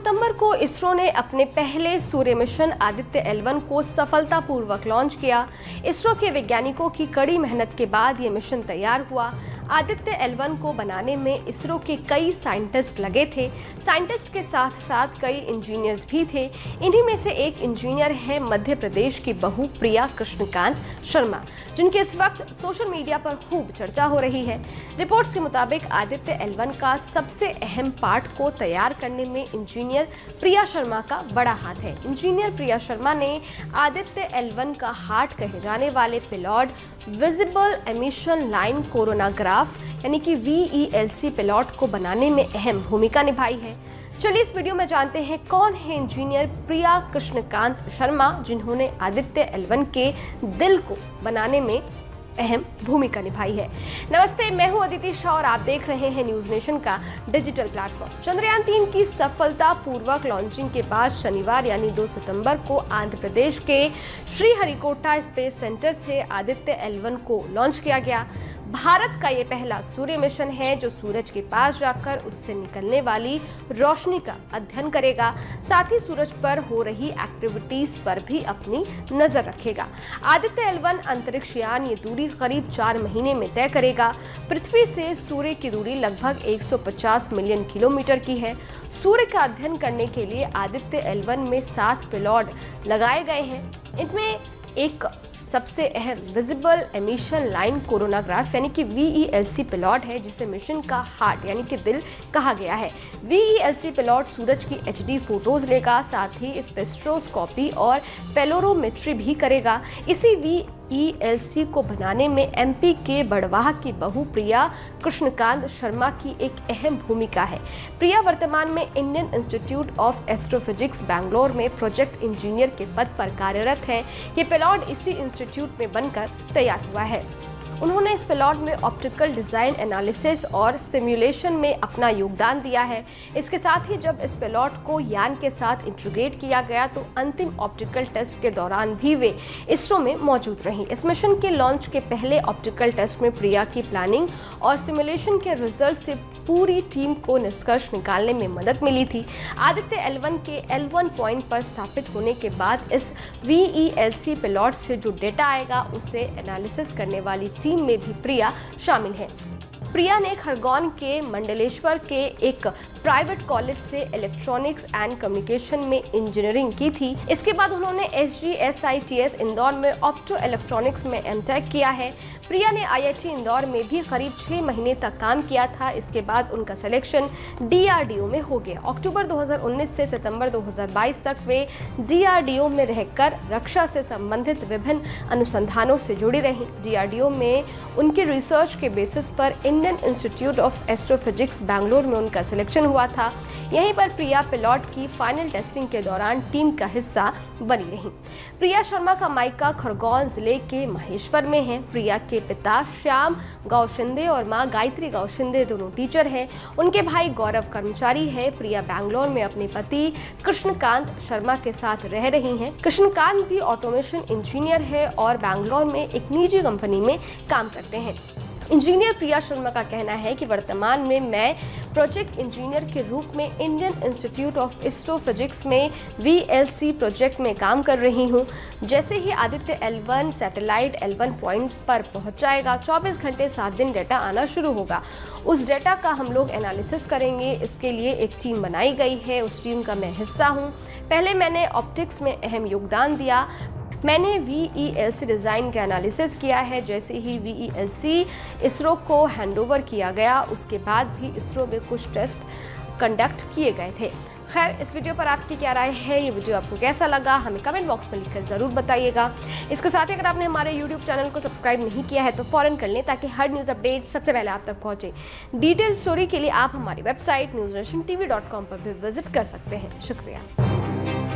सितंबर को इसरो ने अपने पहले सूर्य मिशन आदित्य L1 को सफलतापूर्वक लॉन्च किया। इसरो के वैज्ञानिकों की कड़ी मेहनत के बाद ये मिशन तैयार हुआ। आदित्य L1 को बनाने में इसरो के कई साइंटिस्ट लगे थे। साइंटिस्ट के साथ साथ कई इंजीनियर्स भी थे। इन्हीं में से एक इंजीनियर है मध्य प्रदेश की बहू प्रिया कृष्णकांत शर्मा, जिनकी इस वक्त सोशल मीडिया पर खूब चर्चा हो रही है। रिपोर्ट्स के मुताबिक आदित्य L1 का सबसे अहम पार्ट को तैयार करने में इंजीनियर प्रिया शर्मा का बड़ा हाथ है। इंजीनियर प्रिया शर्मा ने आदित्य L1 का हार्ट कहे जाने वाले payload visible emission line coronagraph यानी कि VELC पेलोड को बनाने में अहम भूमिका निभाई है। चलिए इस वीडियो में जानते हैं कौन है इंजीनियर प्रिया कृष्णकांत शर्मा, जिन्होंने आदित्य L1 के दिल को बनाने में अहम भूमिका निभाई है। नमस्ते, मैं हूं अदिति शाह और आप देख रहे हैं न्यूज नेशन का डिजिटल प्लेटफॉर्म। चंद्रयान 3 की सफलतापूर्वक लॉन्चिंग के बाद शनिवार यानी 2 सितंबर को आंध्र प्रदेश के श्रीहरिकोटा स्पेस सेंटर से आदित्य L1 को लॉन्च किया गया। भारत का ये पहला सूर्य मिशन है जो सूरज के पास जाकर उससे निकलने वाली रोशनी का अध्ययन करेगा, साथ ही सूरज पर हो रही एक्टिविटीज पर भी अपनी नजर रखेगा। आदित्य L1 अंतरिक्ष यान ये दूरी करीब 4 महीने में तय करेगा। पृथ्वी से सूर्य की दूरी लगभग 150 मिलियन किलोमीटर की है। सूर्य का अध्ययन करने के लिए आदित्य L1 में 7 पेलोड लगाए गए हैं। इनमें एक सबसे अहम विजिबल एमिशन लाइन कोरोनाग्राफ यानी कि VELC पेलोड है, जिसे मिशन का हार्ट यानी कि दिल कहा गया है। VELC पेलोड सूरज की HD फोटोज लेगा, साथ ही स्पेक्ट्रोस्कोपी और पेलोरोमेट्री भी करेगा। इसी VELC को बनाने में MP के बड़वाह की बहू प्रिया कृष्णकांत शर्मा की एक अहम भूमिका है। प्रिया वर्तमान में Indian institute of astrophysics Bangalore में प्रोजेक्ट इंजीनियर के पद पर कार्यरत है। ये पेलोड इसी इंस्टीट्यूट में बनकर तैयार हुआ है। उन्होंने इस पेलोड में ऑप्टिकल डिज़ाइन एनालिसिस और सिमुलेशन में अपना योगदान दिया है। इसके साथ ही जब इस पेलोड को यान के साथ इंटीग्रेट किया गया तो अंतिम ऑप्टिकल टेस्ट के दौरान भी वे इसरो में मौजूद रहीं। इस मिशन के लॉन्च के पहले ऑप्टिकल टेस्ट में प्रिया की प्लानिंग और सिमुलेशन के रिजल्ट से पूरी टीम को निष्कर्ष निकालने में मदद मिली थी। आदित्य L1 के L1 पॉइंट पर स्थापित होने के बाद इस VELC पेलोड से जो डेटा आएगा उसे एनालिसिस करने वाली टीम में भी प्रिया शामिल है। प्रिया ने खरगोन के मंडलेश्वर के एक प्राइवेट कॉलेज से इलेक्ट्रॉनिक्स एंड कम्युनिकेशन में इंजीनियरिंग की थी। इसके बाद उन्होंने SGSITS इंदौर में ऑप्टो इलेक्ट्रॉनिक्स में MTech किया है। प्रिया ने IIT इंदौर में भी करीब 6 महीने तक काम किया था। इसके बाद उनका सिलेक्शन DRDO में हो गया। अक्टूबर 2019 से सितंबर 2022 तक वे DRDO में रहकर रक्षा से संबंधित विभिन्न अनुसंधानों से जुड़ी रहीं। DRDO में उनके रिसर्च के बेसिस पर Indian institute of astrophysics Bangalore में उनका सिलेक्शन हुआ था। यहीं पर प्रिया पेलोड की फाइनल टेस्टिंग के दौरान टीम का हिस्सा बनी रही। प्रिया शर्मा का मायका खरगोन जिले के महेश्वर में है। प्रिया के पिता श्याम गांव शिंदे और मां गायत्री गांव शिंदे दोनों टीचर हैं। उनके भाई गौरव कर्मचारी है। प्रिया बैंगलोर में अपने पति कृष्णकांत शर्मा के साथ रह रही हैं। कृष्णकांत भी ऑटोमेशन इंजीनियर है और बैंगलोर में एक निजी कंपनी में काम करते हैं। इंजीनियर प्रिया शर्मा का कहना है कि वर्तमान में मैं प्रोजेक्ट इंजीनियर के रूप में इंडियन इंस्टीट्यूट ऑफ एस्ट्रोफिजिक्स में VLC प्रोजेक्ट में काम कर रही हूं। जैसे ही Aditya L1 satellite L1 point पर पहुंच जाएगा, 24 घंटे 7 दिन डेटा आना शुरू होगा। उस डेटा का हम लोग एनालिसिस करेंगे। इसके लिए एक टीम बनाई गई है, उस टीम का मैं हिस्सा हूँ। पहले मैंने ऑप्टिक्स में अहम योगदान दिया। मैंने VELC डिज़ाइन का एनालिसिस किया है। जैसे ही VELC इसरो को हैंडओवर किया गया, उसके बाद भी इसरो में कुछ टेस्ट कंडक्ट किए गए थे। खैर, इस वीडियो पर आपकी क्या राय है? ये वीडियो आपको कैसा लगा? हमें कमेंट बॉक्स में लिखकर ज़रूर बताइएगा। इसके साथ ही अगर आपने हमारे YouTube चैनल को सब्सक्राइब नहीं किया है तो फ़ौरन कर लें, ताकि हर न्यूज़ अपडेट सबसे पहले आप तक पहुँचे। डिटेल स्टोरी के लिए आप हमारी वेबसाइट newsnationtv.com पर भी विजिट कर सकते हैं। शुक्रिया।